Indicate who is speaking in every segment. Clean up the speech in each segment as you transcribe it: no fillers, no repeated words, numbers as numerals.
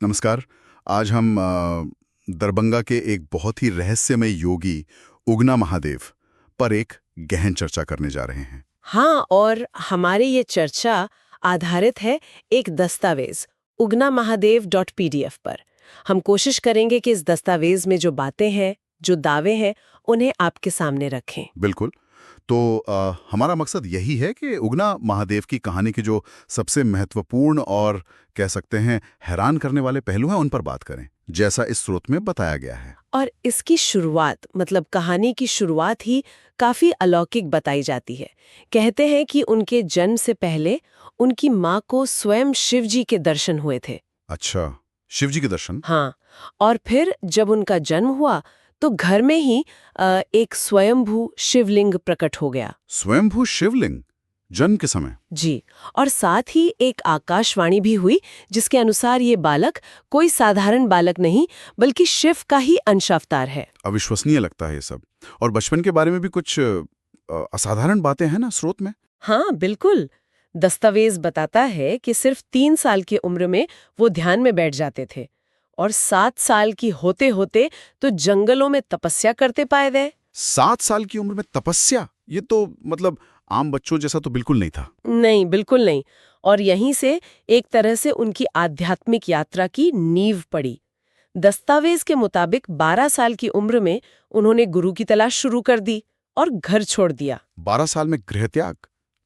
Speaker 1: नमस्कार। आज हम दरभंगा के एक बहुत ही रहस्यमय योगी उगना महादेव पर एक गहन चर्चा करने जा रहे हैं।
Speaker 2: हाँ, और हमारी ये चर्चा आधारित है एक दस्तावेज ugnamahadevpdf पर। हम कोशिश करेंगे कि इस दस्तावेज में जो बातें हैं, जो दावे हैं, उन्हें आपके सामने रखें।
Speaker 1: बिल्कुल। तो हमारा मकसद यही है कि उगना महादेव की कहानी के जो सबसे महत्वपूर्ण और कह सकते हैं हैरान करने वाले पहलू हैं उन पर बात करें, जैसा इस स्रोत में बताया गया है।
Speaker 2: और इसकी शुरुआत मतलब कहानी की शुरुआत ही काफी अलौकिक बताई जाती है। कहते हैं कि उनके जन्म से पहले उनकी माँ को स्वयं शिव जी के दर्शन हुए थे।
Speaker 1: अच्छा, शिव जी के दर्शन?
Speaker 2: हाँ, और फिर जब उनका जन्म हुआ तो घर में ही एक स्वयंभू शिवलिंग प्रकट हो गया।
Speaker 1: स्वयंभू शिवलिंग जन्म के समय?
Speaker 2: जी, और साथ ही एक आकाशवाणी भी हुई जिसके अनुसार ये बालक कोई साधारण बालक नहीं बल्कि शिव का ही अंश अवतार है।
Speaker 1: अविश्वसनीय लगता है ये सब। और बचपन के बारे में भी कुछ असाधारण बातें हैं ना स्रोत में?
Speaker 2: हाँ, बिल्कुल। दस्तावेज बताता है कि सिर्फ 3 साल की उम्र में वो ध्यान में बैठ जाते थे और 7 साल की होते होते तो जंगलों में तपस्या करते पाए गए।
Speaker 1: 7 साल की उम्र में तपस्या? ये तो मतलब आम बच्चों जैसा तो बिल्कुल नहीं था।
Speaker 2: नहीं, बिल्कुल नहीं। और यहीं से एक तरह से उनकी आध्यात्मिक यात्रा की नींव पड़ी। दस्तावेज के मुताबिक 12 साल की उम्र में उन्होंने गुरु की तलाश शुरू कर दी और घर छोड़ दिया।
Speaker 1: 12 साल में गृह त्याग?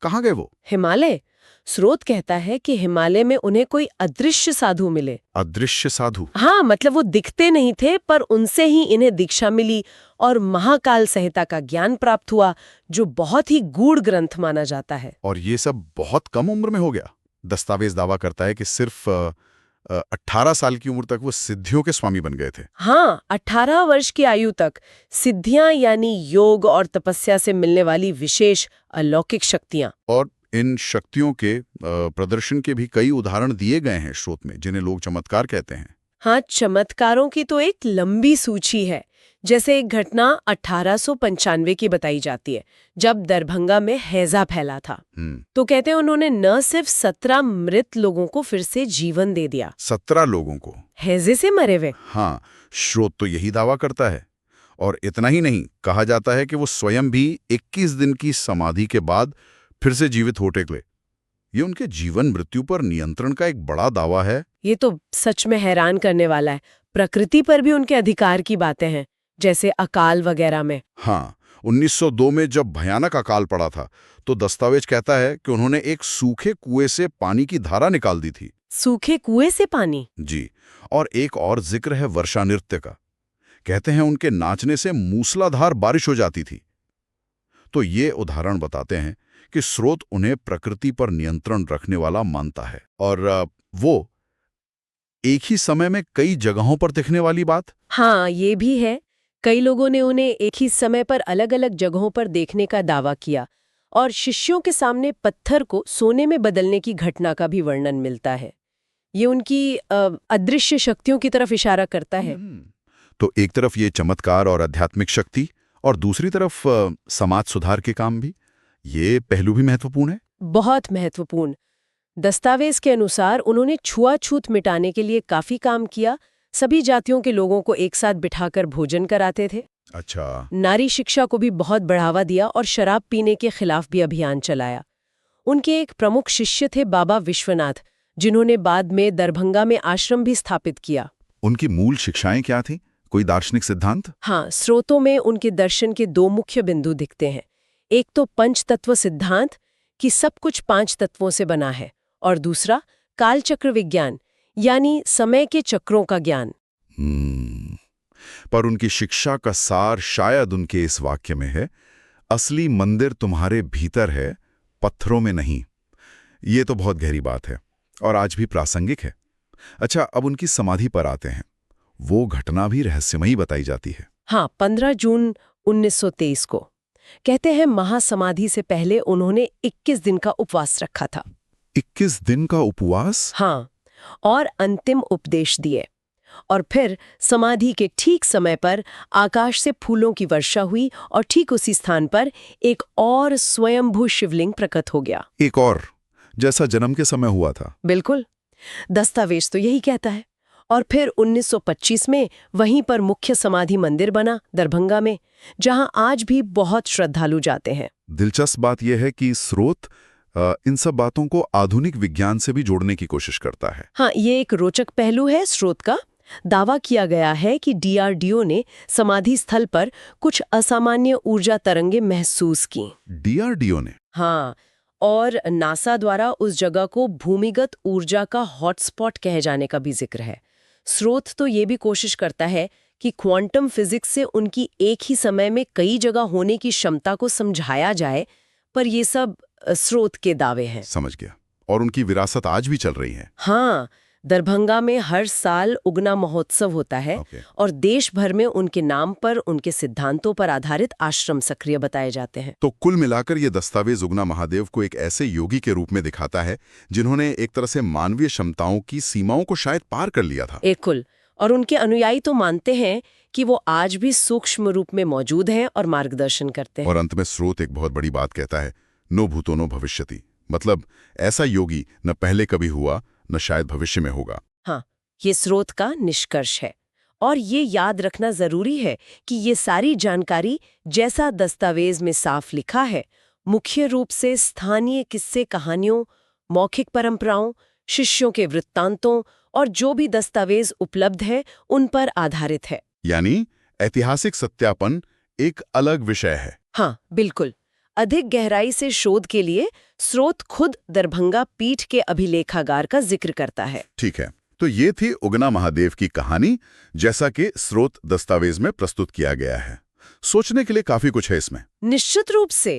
Speaker 1: कहाँ गए वो?
Speaker 2: हिमालय। स्रोत कहता है कि हिमालय में उन्हें कोई अदृश्य साधु मिले।
Speaker 1: अदृश्य साधु?
Speaker 2: हाँ, मतलब वो दिखते नहीं थे पर उनसे ही इन्हें दीक्षा मिली और महाकाल संहिता का ज्ञान प्राप्त हुआ, जो बहुत ही गूढ़ ग्रंथ माना जाता है।
Speaker 1: और ये सब बहुत कम उम्र में हो गया। दस्तावेज दावा करता है कि सिर्फ 18 साल की उम्र तक वो सिद्धियों के स्वामी बन गए थे।
Speaker 2: हाँ, 18 वर्ष की आयु तक सिद्धियां यानी योग और तपस्या से मिलने वाली विशेष अलौकिक शक्तियां।
Speaker 1: और इन शक्तियों के प्रदर्शन के भी कई उदाहरण दिए गए हैं स्रोत में, जिन्हें लोग चमत्कार कहते हैं।
Speaker 2: हाँ, चमत्कारों की तो एक लंबी सूची है। जैसे एक घटना 1895 की बताई जाती है, जब दरभंगा में हैजा फैला था। तो कहते हैं उन्होंने न सिर्फ 17 मृत लोगों को फिर से जीवन दे दिया।
Speaker 1: 17 लोगों को
Speaker 2: हैजे से मरे हुए?
Speaker 1: हाँ, स्रोत तो यही दावा करता है। और इतना ही नहीं, कहा जाता है कि वो स्वयं भी 21 दिन की समाधि के बाद फिर से जीवित हो टेकले। ये उनके जीवन मृत्यु पर नियंत्रण का एक बड़ा दावा है।
Speaker 2: ये तो सच में हैरान करने वाला है। प्रकृति पर भी उनके अधिकार की बातें हैं, जैसे अकाल वगैरह में।
Speaker 1: हाँ, 1902 में जब भयानक अकाल पड़ा था तो दस्तावेज कहता है कि उन्होंने एक सूखे कुएं से पानी की धारा निकाल दी थी।
Speaker 2: सूखे कुएं से पानी?
Speaker 1: जी। और एक और जिक्र है वर्षा नृत्य का। कहते हैं उनके नाचने से मूसलाधार बारिश हो जाती थी। तो ये उदाहरण बताते हैं कि स्रोत उन्हें प्रकृति पर नियंत्रण रखने वाला मानता है। और वो एक ही समय में कई जगहों पर दिखने वाली बात।
Speaker 2: हाँ, ये भी है। कई लोगों ने उन्हें एक ही समय पर अलग-अलग जगहों पर देखने का दावा किया और शिष्यों के सामने पत्थर को सोने में बदलने की घटना का भी वर्णन मिलता है। ये उनकी अदृश्य शक्तियों की तरफ इशारा करता है।
Speaker 1: तो एक तरफ ये चमत्कार और आध्यात्मिक शक्ति, और दूसरी तरफ समाज सुधार के काम भी। ये पहलू भी महत्वपूर्ण है।
Speaker 2: बहुत महत्वपूर्ण। दस्तावेज के अनुसार उन्होंने छुआछूत मिटाने के लिए काफी काम किया। सभी जातियों के लोगों को एक साथ बिठाकर भोजन कराते थे।
Speaker 1: अच्छा।
Speaker 2: नारी शिक्षा को भी बहुत बढ़ावा दिया और शराब पीने के खिलाफ भी अभियान चलाया। उनके एक प्रमुख शिष्य थे बाबा विश्वनाथ, जिन्होंने बाद में दरभंगा में आश्रम भी स्थापित किया।
Speaker 1: उनकी मूल शिक्षाएं क्या थीं? कोई दार्शनिक सिद्धांत?
Speaker 2: हाँ, स्रोतों में उनके दर्शन के 2 मुख्य बिंदु दिखते हैं। एक तो पंचतत्व सिद्धांत कि सब कुछ 5 तत्वों से बना है, और दूसरा कालचक्र विज्ञान यानी समय के चक्रों का ज्ञान।
Speaker 1: पर उनकी शिक्षा का सार शायद उनके इस वाक्य में है, असली मंदिर तुम्हारे भीतर है, पत्थरों में नहीं। ये तो बहुत गहरी बात है और आज भी प्रासंगिक है। अच्छा, अब उनकी समाधि पर आते हैं। वो घटना भी रहस्यमयी बताई जाती है।
Speaker 2: हाँ, 15 जून 1923 को कहते हैं महासमाधि से पहले उन्होंने 21 दिन का उपवास रखा था।
Speaker 1: 21 दिन का उपवास?
Speaker 2: हाँ, और अंतिम उपदेश दिए। और फिर समाधि के ठीक समय पर आकाश से फूलों की वर्षा हुई और ठीक उसी स्थान पर एक और स्वयंभू शिवलिंग प्रकट हो गया।
Speaker 1: एक और, जैसा जन्म के समय हुआ था?
Speaker 2: बिल्कुल, दस्तावेज तो यही कहता है। और फिर 1925 में वहीं पर मुख्य समाधि मंदिर बना दरभंगा में, जहां आज भी बहुत श्रद्धालु जाते हैं।
Speaker 1: दिलचस्प बात यह है कि स्रोत इन सब बातों को आधुनिक विज्ञान से भी जोड़ने की कोशिश करता है।
Speaker 2: हाँ, ये एक रोचक पहलू है स्रोत का। दावा किया गया है कि DRDO ने समाधि स्थल पर कुछ असामान्य ऊर्जा तरंगे महसूस की।
Speaker 1: DRDO ने?
Speaker 2: हाँ, और नासा द्वारा उस जगह को भूमिगत ऊर्जा का हॉटस्पॉट कहे जाने का भी जिक्र है। स्रोत तो ये भी कोशिश करता है कि क्वांटम फिजिक्स से उनकी एक ही समय में कई जगह होने की क्षमता को समझाया जाए, पर ये सब स्रोत के दावे हैं।
Speaker 1: समझ गया। और उनकी विरासत आज भी चल रही है।
Speaker 2: हाँ, दरभंगा में हर साल उगना महोत्सव होता है और देश भर में उनके नाम पर, उनके सिद्धांतों पर आधारित आश्रम सक्रिय बताए जाते हैं।
Speaker 1: तो कुल मिलाकर ये दस्तावेज उगना महादेव को एक ऐसे योगी के रूप में दिखाता है जिन्होंने एक तरह से मानवीय क्षमताओं की सीमाओं को शायद पार कर लिया था।
Speaker 2: बिल्कुल। और उनके अनुयायी तो मानते हैं कि वो आज भी सूक्ष्म रूप में मौजूद हैं और मार्गदर्शन करते हैं।
Speaker 1: और अंत में स्रोत एक बहुत बड़ी बात कहता है, नो भूतो नो भविष्यति। मतलब ऐसा योगी न पहले कभी हुआ, न शायद भविष्य में होगा।
Speaker 2: हाँ, ये स्रोत का निष्कर्ष है। और ये याद रखना जरूरी है कि ये सारी जानकारी, जैसा दस्तावेज में साफ लिखा है, मुख्य रूप से स्थानीय किस्से कहानियों, मौखिक परंपराओं, शिष्यों के वृत्तांतों और जो भी दस्तावेज उपलब्ध है उन पर आधारित है।
Speaker 1: यानी ऐतिहासिक सत्यापन एक अलग विषय है।
Speaker 2: हाँ, बिल्कुल। अधिक गहराई से शोध के लिए स्रोत खुद दरभंगा पीठ के अभिलेखागार का जिक्र करता है।
Speaker 1: ठीक है, तो ये थी उगना महादेव की कहानी, जैसा कि स्रोत दस्तावेज में प्रस्तुत किया गया है। सोचने के लिए काफी कुछ है इसमें।
Speaker 2: निश्चित रूप से।